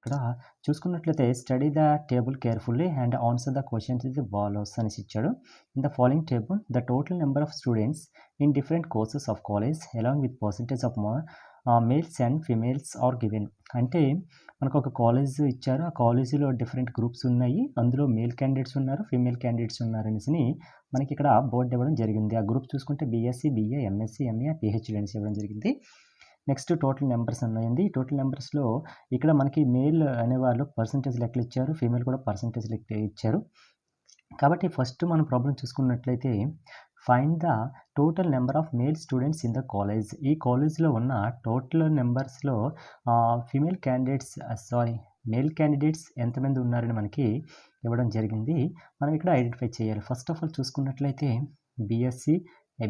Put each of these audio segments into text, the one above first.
ఇక్కడ చూసుకున్నట్లయితే study the table carefully and answer the questions ఇది ఫాలోస్ అనేసి ఇచ్చాడు. In the following table the total number of students in different courses of college along with percentage of males and females are given. అంటే మనకు ఒక college ఇచ్చారు, ఆ కాలేజీలో different groups ఉన్నాయి, అందులో మేల్ క్యాండిడేట్స్ ఉన్నారు, ఫీమేల్ క్యాండిడేట్స్ ఉన్నారు అనేసి మనకి ఇక్కడ బోర్డు ఇవ్వడం జరిగింది. ఆ గ్రూప్ చూసుకుంటే BSc, BA, MSc, MA, PhD అనేసి ఇవ్వడం జరిగింది. నెక్స్ట్ టోటల్ నెంబర్స్ ఉన్నాయండి. టోటల్ నెంబర్స్లో ఇక్కడ మనకి మేల్ అనేవాళ్ళు పర్సంటేజ్ లెక్కలు ఇచ్చారు, ఫీమేల్ కూడా పర్సంటేజ్ లెక్క ఇచ్చారు. కాబట్టి ఫస్ట్ మనం ప్రాబ్లం చూసుకున్నట్లయితే find the total number of male students in the college. ఈ కాలేజ్లో ఉన్న టోటల్ నెంబర్స్లో ఫీమేల్ క్యాండిడేట్స్ మేల్ క్యాండిడేట్స్ ఎంతమంది ఉన్నారని మనకి ఇవ్వడం జరిగింది. మనం ఇక్కడ ఐడెంటిఫై చేయాలి. ఫస్ట్ ఆఫ్ ఆల్ చూసుకున్నట్లయితే BSc,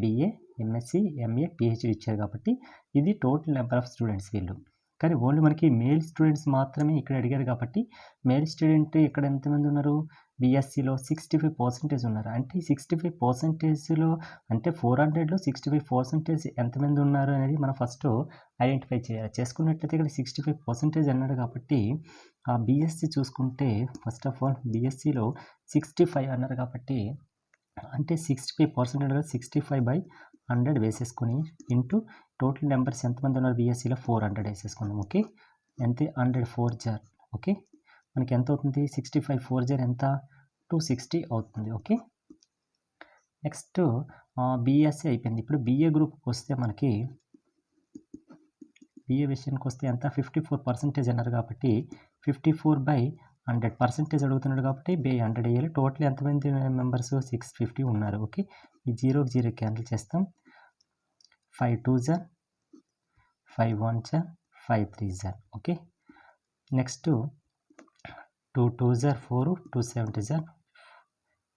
BA, MSc, MA, PhD ఇచ్చారు కాబట్టి ఇది టోటల్ నెంబర్ ఆఫ్ స్టూడెంట్స్ వీళ్ళు. కానీ ఓన్లీ మనకి మేల్ స్టూడెంట్స్ మాత్రమే ఇక్కడ అడిగారు కాబట్టి మేల్ స్టూడెంట్ ఇక్కడ ఎంతమంది ఉన్నారు, బీఎస్సీలో 65% ఉన్నారు. అంటే 65%లో అంటే 400లో 65% ఎంతమంది ఉన్నారు అనేది మనం ఫస్ట్ ఐడెంటిఫై చేయాలి. చేసుకున్నట్లయితే ఇక్కడ 65% అన్నాడు కాబట్టి ఆ బీఎస్సీ చూసుకుంటే ఫస్ట్ ఆఫ్ ఆల్ బీఎస్సీలో 65 అన్నారు కాబట్టి అంటే 65% 65/100 వేసేసుకొని ఇంటూ టోటల్ నెంబర్స్ ఎంతమంది ఉన్నారు బీఎస్సీలో 400 వేసేసుకున్నాం. ఓకే, అంతే 100 4 జార్. ఓకే, మనకి ఎంత అవుతుంది 65 4 జార్ ఎంత 260 అవుతుంది. ఓకే, నెక్స్ట్ బీఎస్సీ అయిపోయింది. ఇప్పుడు బీఏ గ్రూప్కి వస్తే మనకి బీఏ విషయానికి వస్తే ఎంత 54% అన్నారు కాబట్టి 54/100% అడుగుతున్నాడు కాబట్టి 100 వేయాలి. టోటల్ ఎంతమంది మెంబర్స్ 650 ఉన్నారు. ఓకే, ఈ 0 0 క్యాన్సిల్ చేస్తాం. 5 2 జార్, 5 1 జార్, 5 3 జార్. ఓకే, నెక్స్ట్ 2 2 జార్ 4, 2 7 జార్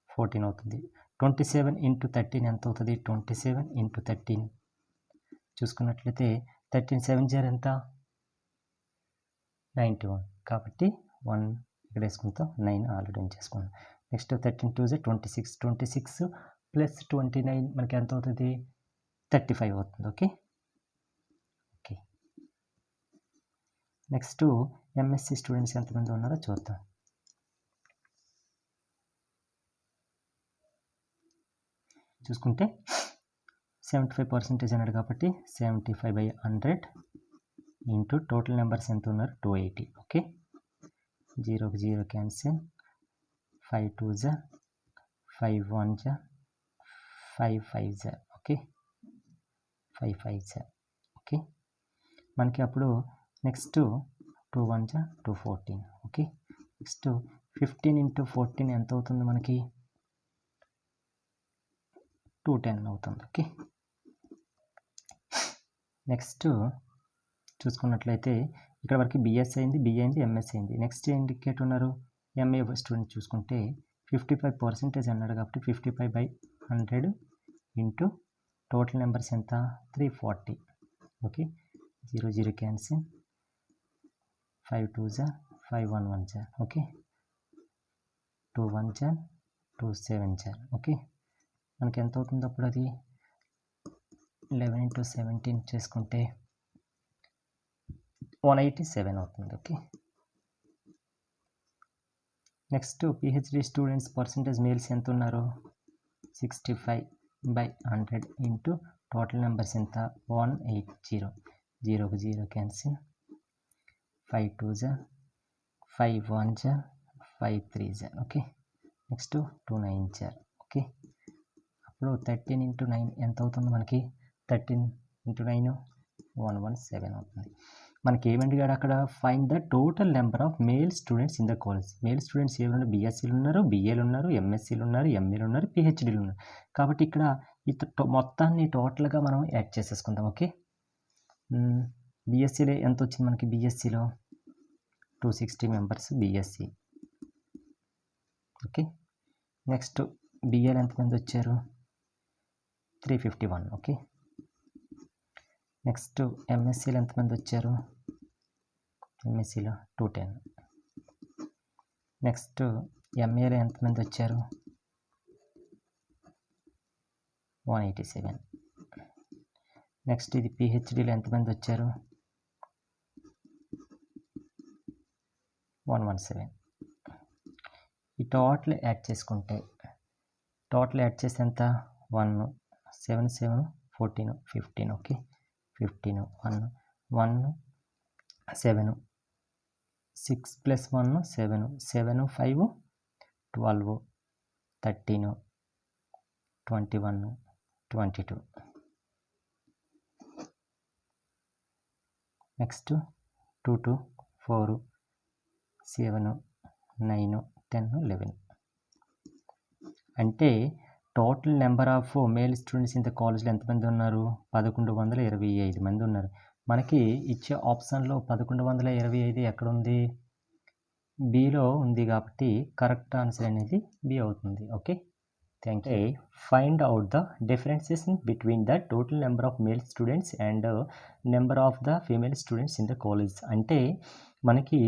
14 అవుతుంది. 27 × 13 ఎంత అవుతుంది 27 × 13 చూసుకున్నట్లయితే 13 7 జార్ ఎంత 91 కాబట్టి 1 ఇక్కడ వేసుకుంటాం, 9 ఆల్రెడీ చేసుకున్నాం. నెక్స్ట్ 13 2 జార్ 26, 26 ప్లస్ 29 మనకి ఎంత అవుతుంది 35 అవుతుంది. Okay, okay, next MSc students ఎంతమంది ఉన్నారో చూద్దాం. చూసుకుంటే 75% అన్నాడు కాబట్టి 75/100 ఇంటూ టోటల్ నెంబర్స్ ఎంత ఉన్నారు 280. ఓకే, 0 0 క్యాన్సిల్, 5 2 జార్, 5 1 జార్, 5 5 జార్. ఓకే, 5 5 జార్. ఓకే, మనకి అప్పుడు నెక్స్ట్ 2 1 జార్ 214. ఓకే, నెక్స్ట్ 15 × 14 ఎంత అవుతుంది మనకి 210 అవుతుంది. ఓకే, నెక్స్ట్ చూసుకున్నట్లయితే ఇక్కడ వరకు బీఎస్ అయింది, బిఏ అయింది, ఎంఎస్ అయింది. నెక్స్ట్ ఇండికేట్ ఉన్నారు ఎంఏ స్టూడెంట్ చూసుకుంటే 55% అన్నాడు కాబట్టి 55/100 ఇంటూ టోటల్ నెంబర్స్ ఎంత 340. ఓకే, 0 0 క్యాన్సిల్, 5 2 జార్, 5 1 1 జార్. ఓకే, 2 1 జార్, 2 7 జార్. ఓకే, మనకి ఎంత అవుతుంది అప్పుడు అది 11 × 17 చేసుకుంటే 187 అవుతుంది. Okay, next PhD students percentage males ఎంత ఉన్నారు 65/100 ఇంటూ టోటల్ నెంబర్స్ ఎంత 180. 0 0 క్యాన్సిల్, 5 2 జార్, 5 1 జార్, 5 3 జార్. ఓకే, నెక్స్ట్ 2 9 జార్. ఓకే, అప్పుడు 13 × 9 ఎంత అవుతుంది మనకి 13 × 9 117 అవుతుంది. మనకి ఏమండిగాడు అక్కడ find the total number of male students in the college. Male students ఏమన్నారు బీఎస్సీలు ఉన్నారు, బిఏలు ఉన్నారు, ఎంఎస్సీలు ఉన్నారు, ఎంఏలు ఉన్నారు, పిహెచ్డీలు ఉన్నారు. కాబట్టి ఇక్కడ మొత్తాన్ని టోటల్గా మనం యాడ్ చేసేసుకుందాం. ఓకే, బీఎస్సీలో ఎంత వచ్చింది మనకి బీఎస్సీలో 260 మెంబర్స్ బీఎస్సీ. ఓకే, నెక్స్ట్ బిఏలు ఎంతమంది వచ్చారు 351. ఓకే, నెక్స్ట్ ఎంఎస్సీలో ఎంతమంది వచ్చారు ఎంఎస్సీలో 210. నెక్స్ట్ ఎంఏలో ఎంతమంది వచ్చారు 187. నెక్స్ట్ ఇది పిహెచ్డీలో ఎంతమంది వచ్చారు 117. ఈ టోటల్ యాడ్ చేసుకుంటే టోటల్ యాడ్ చేస్తే ఎంత 1 7 7 14 15 ఓకే 15 1 1 7 6 ప్లస్ 1 7 7 5 12 13 21 22 నెక్స్ట్ 2 2 4 7 9 10 11 అంటే total number of male students ఇంత కాలేజ్లో ఎంతమంది ఉన్నారు 1125 మంది ఉన్నారు. మనకి ఇచ్చే ఆప్షన్లో 1125 ఎక్కడ ఉంది బిలో ఉంది కాబట్టి కరెక్ట్ ఆన్సర్ అనేది బి అవుతుంది. Okay thank you. Find out the differences between the total number of male students and number of the female students in the college. అంటే మనకి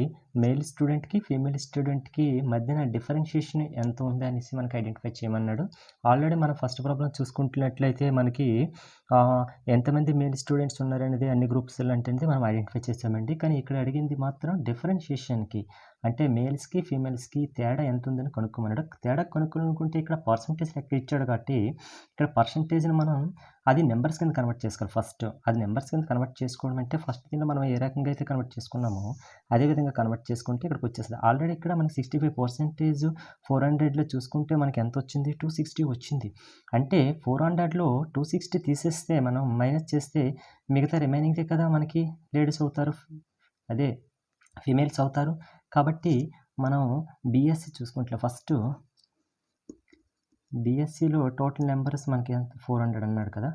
మేల్ స్టూడెంట్కి ఫీమేల్ స్టూడెంట్కి మధ్యన డిఫరెన్షియేషన్ ఎంత ఉంది అనేసి మనకి ఐడెంటిఫై చేయమన్నాడు. ఆల్రెడీ మనం ఫస్ట్ ప్రాబ్లం చూసుకుంటున్నట్లయితే మనకి ఎంతమంది మేల్ స్టూడెంట్స్ ఉన్నారనేది అన్ని గ్రూప్స్ అంటే మనం ఐడెంటిఫై చేసామండి. కానీ ఇక్కడ అడిగింది మాత్రం డిఫరెన్షియేషన్కి అంటే మేల్స్కి ఫీమేల్స్కి తేడా ఎంత ఉందని కనుక్కోమన్నాడు. తేడా కనుక్కోనుకుంటే ఇక్కడ పర్సంటేజ్ లెక్క ఇచ్చాడు కాబట్టి ఇక్కడ పర్సంటేజ్ని మనం అది నెంబర్స్ కింద కన్వర్ట్ చేసుకోవాలి. ఫస్ట్ అది నెంబర్స్ కింద కన్వర్ట్ చేసుకోవడం అంటే ఫస్ట్ కింద మనం ఏ రకంగా అయితే కన్వర్ట్ చేసుకున్నామో అదేవిధంగా కన్వర్ట్ చేసుకుంటే ఇక్కడికి వచ్చేస్తుంది. ఆల్రెడీ ఇక్కడ మనకి 65% 400లో చూసుకుంటే మనకి ఎంత వచ్చింది 260 వచ్చింది. అంటే 400లో 260 తీసేస్తే మనం మైనస్ చేస్తే మిగతా రిమైనింగ్దే కదా మనకి లేడీస్ అవుతారు, అదే ఫీమేల్స్ అవుతారు. కాబట్టి మనం బీఎస్సీ చూసుకుంటే ఫస్ట్ బీఎస్సీలో టోటల్ నెంబర్స్ మనకి ఎంత 400 అన్నాడు కదా,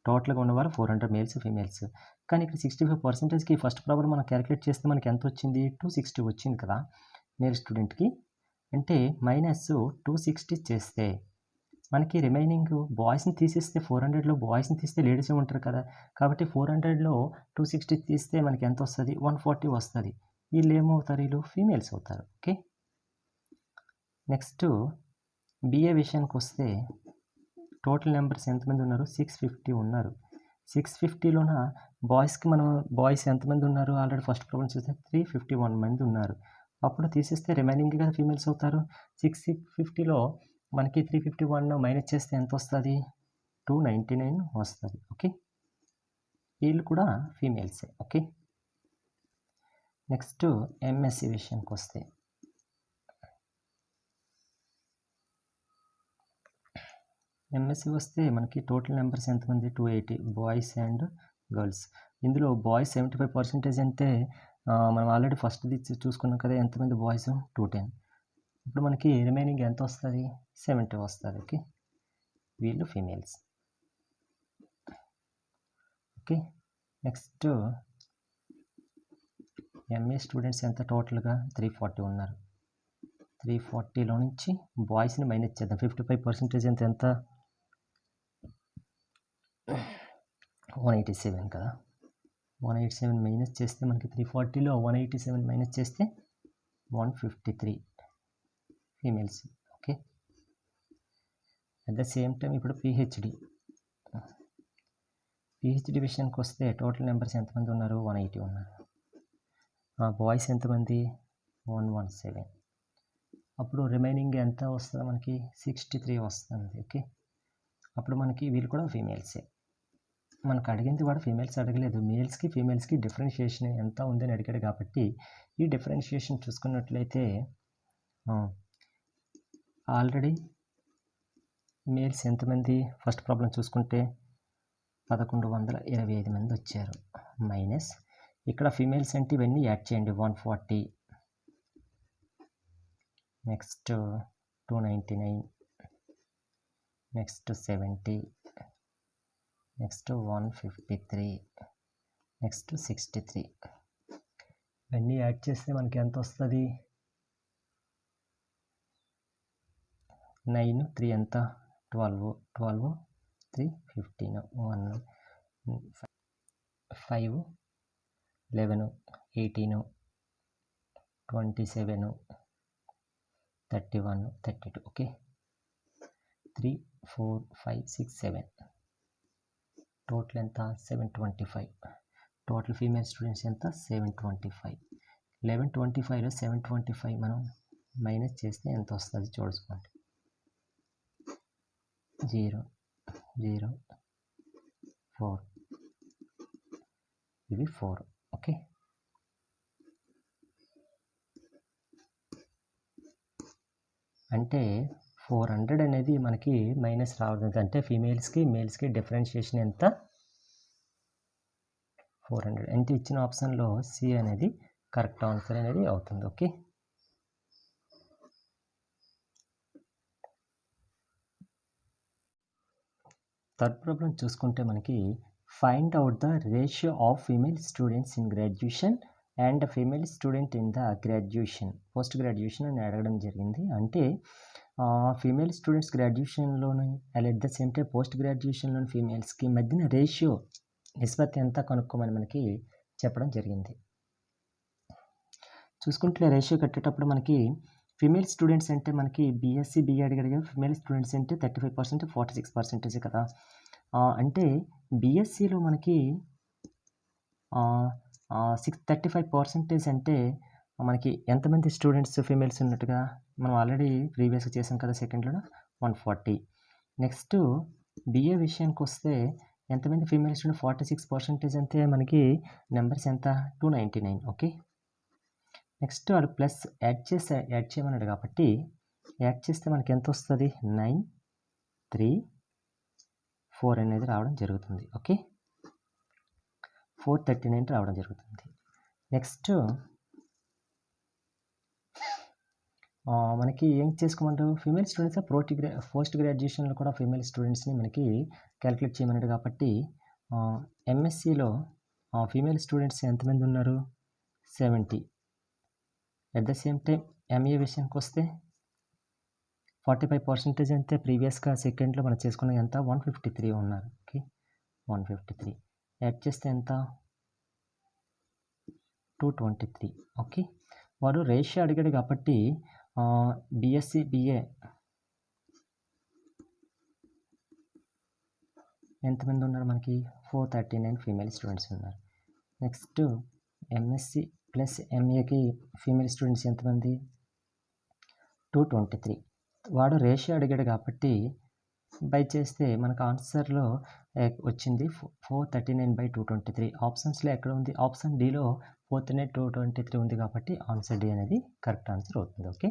టోటల్గా ఉన్నవారు 400 మేల్స్ ఫీమేల్స్. కానీ ఇక్కడ 65%కి ఫస్ట్ ప్రాబ్లం మనం క్యాలిక్యులేట్ చేస్తే మనకి ఎంత వచ్చింది 260 వచ్చింది కదా మేల్ స్టూడెంట్కి. అంటే మైనస్ 260 చేస్తే మనకి రిమైనింగ్ బాయ్స్ని తీసేస్తే 400లో బాయ్స్ని తీస్తే లేడీస్ ఉంటారు కదా, కాబట్టి 400లో 260 తీస్తే మనకి ఎంత వస్తుంది 140 వస్తుంది. వీళ్ళు ఏమవుతారు, వీళ్ళు ఫీమేల్స్ అవుతారు. ఓకే నెక్స్ట్ బిఏ విషయానికి వస్తే టోటల్ నెంబర్స్ ఎంతమంది ఉన్నారు 650 ఉన్నారు. 650లోన బాయ్స్కి మనం బాయ్స్ ఎంతమంది ఉన్నారు ఆల్రెడీ ఫస్ట్ ప్రాబ్లం చూస్తే 351 మంది ఉన్నారు. అప్పుడు తీసేస్తే రిమైనింగ్ కదా ఫీమేల్స్ అవుతారు. 650లో మనకి 351 మైనస్ చేస్తే ఎంత వస్తుంది 299 వస్తుంది. ఓకే వీళ్ళు కూడా ఫీమేల్సే. ఓకే నెక్స్ట్ ఎంఎస్సి విషయానికి వస్తే ఎంఎస్సి వస్తే మనకి టోటల్ నెంబర్స్ ఎంతమంది 280 బాయ్స్ అండ్ గర్ల్స్. ఇందులో బాయ్స్ 75% అంటే మనం ఆల్రెడీ ఫస్ట్ది చూసుకున్నాం కదా, ఎంతమంది బాయ్స్ 210. ఇప్పుడు మనకి రిమైనింగ్ ఎంత వస్తుంది 70 వస్తుంది. ఓకే వీళ్ళు females. Okay next MA students ఎంత టోటల్గా 340 ఉన్నారు. 340లో నుంచి బాయ్స్ని మైనస్ చేద్దాం. 55% ఎంత 187 కదా, 187 మైనస్ చేస్తే మనకి 340లో 187 మైనస్ చేస్తే 153 females. Okay at the same time ఇప్పుడు పిహెచ్డి విషయానికి వస్తే టోటల్ నెంబర్స్ ఎంతమంది ఉన్నారు 180 ఉన్నారు. బాయ్స్ ఎంతమంది 117. అప్పుడు రిమైనింగ్ ఎంత వస్తుంది మనకి 63 వస్తుంది. ఓకే అప్పుడు మనకి వీళ్ళు కూడా ఫీమేల్సే. మనకు అడిగింది కూడా ఫీమేల్స్ అడగలేదు, మేల్స్కి ఫీమేల్స్కి డిఫరెన్షియేషన్ ఎంత ఉందని అడిగాడు. కాబట్టి ఈ డిఫరెన్షియేషన్ చూసుకున్నట్లయితే ఆల్రెడీ మేల్స్ ఎంతమంది ఫస్ట్ ప్రాబ్లం చూసుకుంటే 1125 మంది వచ్చారు. మైనస్ ఇక్కడ ఫీమేల్స్ అంటే ఇవన్నీ యాడ్ చేయండి 140, నెక్స్ట్ 299, నెక్స్ట్ 70, నెక్స్ట్ 153, నెక్స్ట్ 63. ఇవన్నీ యాడ్ చేస్తే మనకి ఎంత వస్తుంది 9 3 ఎంత 12 12 3 15 1 5 11 18 27 31 32. ఓకే 3 4 5 6 7 టోటల్ ఎంత 725. టోటల్ ఫీమేల్ స్టూడెంట్స్ ఎంత 725. 1125లో 725 మనం మైనస్ చేస్తే ఎంత వస్తుంది చూసుకోండి. 0 0 4 ఇవి 4. ఓకే, అంటే 400 అనేది మనకి మైనస్ రావడం, అంటే ఫీమేల్స్కి మేల్స్కి డిఫరెన్షియేషన్ ఎంత 400. అంటే ఇచ్చిన ఆప్షన్లో సి అనేది కరెక్ట్ ఆన్సర్ అనేది అవుతుంది. ఓకే, థర్డ్ ప్రాబ్లం చూసుకుంటే మనకి find out the ratio of female students in graduation and female student in the graduation post graduation అని అడగడం జరిగింది. అంటే ఫీమేల్ స్టూడెంట్స్ గ్రాడ్యుయేషన్లోని at the same time post గ్రాడ్యుయేషన్లోని ఫీమేల్స్కి మధ్యన రేషియో నిష్పత్తి ఎంత కనుక్కోమని మనకి చెప్పడం జరిగింది. చూసుకుంటే రేషియో కట్టేటప్పుడు మనకి ఫీమేల్ స్టూడెంట్స్ అంటే మనకి బీఎస్సీ బీఏ అడిగారు. ఫీమేల్ స్టూడెంట్స్ అంటే 35%, 46% కదా. అంటే బీఎస్సీలో మనకి 35% అంటే మనకి ఎంతమంది స్టూడెంట్స్ ఫీమేల్స్ ఉన్నట్టుగా మనం ఆల్రెడీ ప్రీవియస్గా చేసాం కదా, సెకండ్లో 140. నెక్స్ట్ బీఏ విషయానికి వస్తే ఎంతమంది ఫీమేల్ స్టూడెంట్ 46% అంటే మనకి నెంబర్స్ ఎంత 299. ఓకే, నెక్స్ట్ వాడు ప్లస్ యాడ్ చేయమన్నాడు కాబట్టి యాడ్ చేస్తే మనకి ఎంత వస్తుంది 9 3 4 అనేది రావడం జరుగుతుంది. ఓకే, 439 రావడం జరుగుతుంది. నెక్స్ట్ మనకి ఏం చేసుకోమంటారు, ఫీమేల్ స్టూడెంట్స్ పోస్ట్ గ్రాడ్యుయేషన్లో కూడా ఫీమేల్ స్టూడెంట్స్ని మనకి క్యాలిక్యులేట్ చేయమన్నాడు కాబట్టి ఎంఎస్సిలో ఫీమేల్ స్టూడెంట్స్ ఎంతమంది ఉన్నారు 70. At the same time MA విషయానికి వస్తే 45% అంటే ప్రీవియస్గా సెకండ్లో మనం చేసుకున్న ఎంత 153 ఉన్నారు. ఓకే, 153 యాడ్ చేస్తే ఎంత 223. ఓకే, వాడు రేషియో అడిగాడు కాబట్టి బీఎస్సీ బీఏ ఎంతమంది ఉన్నారు మనకి 439 ఫీమేల్ స్టూడెంట్స్ ఉన్నారు. నెక్స్ట్ ఎంఎస్సి ప్లస్ ఎంఏకి ఫీమేల్ స్టూడెంట్స్ ఎంతమంది 223. వాడు రేషియో అడిగాడు కాబట్టి బై చేస్తే మనకు ఆన్సర్లో వచ్చింది 439/223. ఆప్షన్స్లో ఎక్కడ ఉంది, ఆప్షన్ డిలో 439/223 ఉంది కాబట్టి ఆన్సర్ డి అనేది కరెక్ట్ ఆన్సర్ అవుతుంది. ఓకే,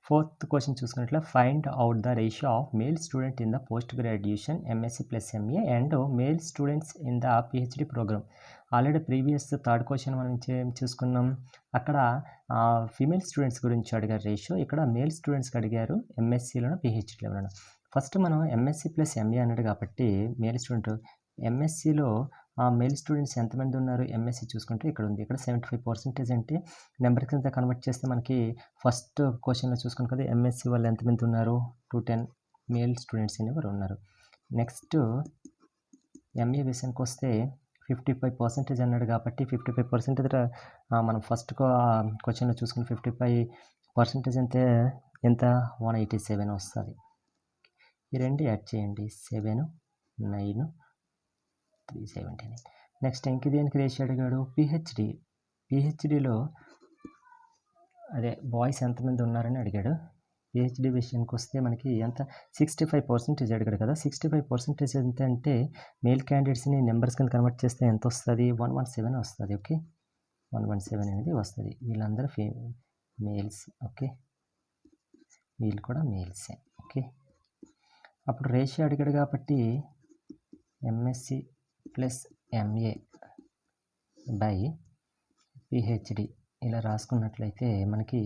ఫోర్త్ క్వశ్చన్ చూసుకున్నట్లే find out the ratio of male student in the post graduation MSc plus MA and male students in the PhD program. Already previous third question మనం చూసుకున్నాం, అక్కడ female students గురించి అడిగారు ratio, ఇక్కడ male స్టూడెంట్స్కి అడిగారు ఎంఎస్సిలోనూ పిహెచ్డిలోనూ. First మనం ఎంఎస్సి ప్లస్ ఎంఏ అన్నాడు కాబట్టి మేల్ స్టూడెంట్ ఎంఎస్సిలో మేల్ స్టూడెంట్స్ ఎంతమంది ఉన్నారు ఎంఎస్సి చూసుకుంటే ఇక్కడ ఉంది, ఇక్కడ 75% అంటే నెంబర్ కింద కన్వర్ట్ చేస్తే మనకి ఫస్ట్ క్వశ్చన్లో చూసుకున్నాం కదా ఎంఎస్సి వాళ్ళు ఎంతమంది ఉన్నారు 210 మేల్ స్టూడెంట్స్ అనేవారు ఉన్నారు. నెక్స్ట్ ఎంఏ విషయానికి వస్తే 55% అన్నాడు కాబట్టి 55% మనం ఫస్ట్ క్వశ్చన్లో చూసుకుని 55% అంటే ఎంత 187 వస్తుంది. ఈ రెండు యాడ్ చేయండి 7 9 379. నెక్స్ట్ ఇంక దేనికి రేషియో అడిగాడు పిహెచ్డిలో అదే బాయ్స్ ఎంతమంది ఉన్నారని అడిగాడు. పిహెచ్డి విషయానికి వస్తే మనకి ఎంత 65% అడిగాడు కదా, 65% ఎంత అంటే మేల్ క్యాండిడేట్స్ని నెంబర్స్ కింద కన్వర్ట్ చేస్తే ఎంత వస్తుంది 117 వస్తుంది. ఓకే, 117 అనేది వస్తుంది. వీళ్ళందరూ మేల్స్. ఓకే, వీళ్ళు కూడా మేల్సే. ఓకే, అప్పుడు రేషియో అడిగాడు కాబట్టి MSc plus MA by PhD ఇలా రాసుకున్నట్లయితే మనకి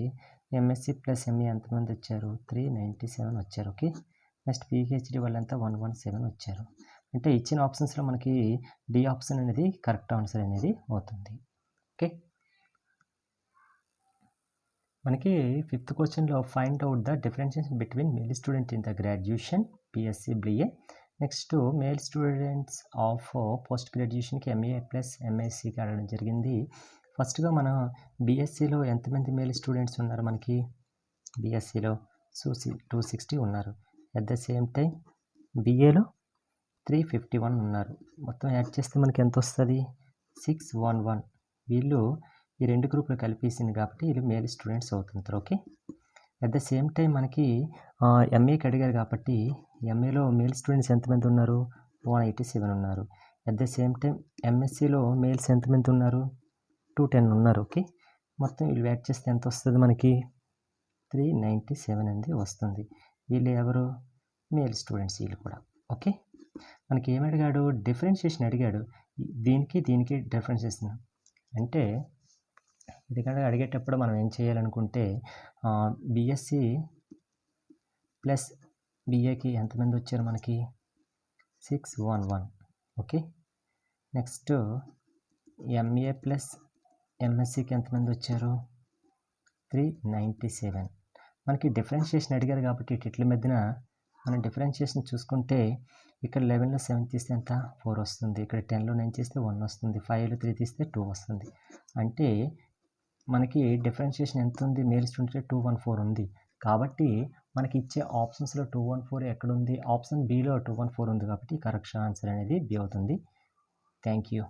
ఎంఎస్సి ప్లస్ ఎంఏ ఎంతమంది వచ్చారు 397 వచ్చారు. ఓకే, నెక్స్ట్ పిహెచ్డి వాళ్ళంతా 117 వచ్చారు. అంటే ఇచ్చిన ఆప్షన్స్లో మనకి డి ఆప్షన్ అనేది కరెక్ట్ ఆన్సర్ అనేది అవుతుంది. ఓకే, మనకి ఫిఫ్త్ క్వశ్చన్లో find out the differentiation between male student in the graduation BSc BA next male students of post గ్రాడ్యుయేషన్కి ఎంఏ ప్లస్ ఎంఎస్సికి అడగడం జరిగింది. ఫస్ట్గా మన బీఎస్సీలో ఎంతమంది మేల్ స్టూడెంట్స్ ఉన్నారు మనకి బీఎస్సీలో 260 ఉన్నారు. అట్ ద సేమ్ టైం బిఏలో 351 ఉన్నారు. మొత్తం యాడ్ చేస్తే మనకి ఎంత వస్తుంది 611. వీళ్ళు ఈ 2 గ్రూపులు కలిపేసింది కాబట్టి వీళ్ళు మేల్ స్టూడెంట్స్ అవుతుంటారు. Okay. At the same time మనకి ఎంఏకి అడిగారు కాబట్టి ఎంఏలో మేల్ స్టూడెంట్స్ ఎంతమంది ఉన్నారు? 187 ఉన్నారు. అట్ ద సేమ్ టైం ఎంఎస్సిలో మేల్స్ ఎంతమంది ఉన్నారు? 210 ఉన్నారు. ఓకే. మొత్తం వీళ్ళు యాడ్ చేస్తే ఎంత వస్తుంది మనకి? 397 అనేది వస్తుంది. వీళ్ళు ఎవరు? మేల్ స్టూడెంట్స్ వీళ్ళు కూడా. ఓకే. మనకి ఏమి అడిగాడు? డిఫరెన్షియేషన్ అడిగాడు. దీనికి దీనికి డిఫరెన్షియేషన్ అంటే ఇది కనుక అడిగేటప్పుడు మనం ఏం చేయాలనుకుంటే బీఎస్సీ ప్లస్ బీఏకి ఎంతమంది వచ్చారు మనకి? 611. ఓకే. నెక్స్ట్ ఎంఏ ప్లస్ ఎంఎస్సికి ఎంతమంది వచ్చారు? 397. మనకి డిఫరెన్షియేషన్ అడిగారు కాబట్టి ఇట్ల మధ్యన మనం డిఫరెన్షియేషన్ చూసుకుంటే ఇక్కడ 11లో 7 తీస్తే ఎంత? 4 వస్తుంది. ఇక్కడ 10లో 9 తీస్తే 1 వస్తుంది. 5లో 3 తీస్తే 2 వస్తుంది. అంటే మనకి డిఫరెన్షియేషన్ ఎంత ఉంది? మేల్ స్టూడెంట్స్లో 214 ఉంది. కాబట్టి మనకి ఇచ్చే ఆప్షన్స్లో 214 ఎక్కడ ఉంది? ఆప్షన్ బిలో 214 ఉంది కాబట్టి కరెక్ట్ ఆన్సర్ అనేది బి అవుతుంది. Thank you.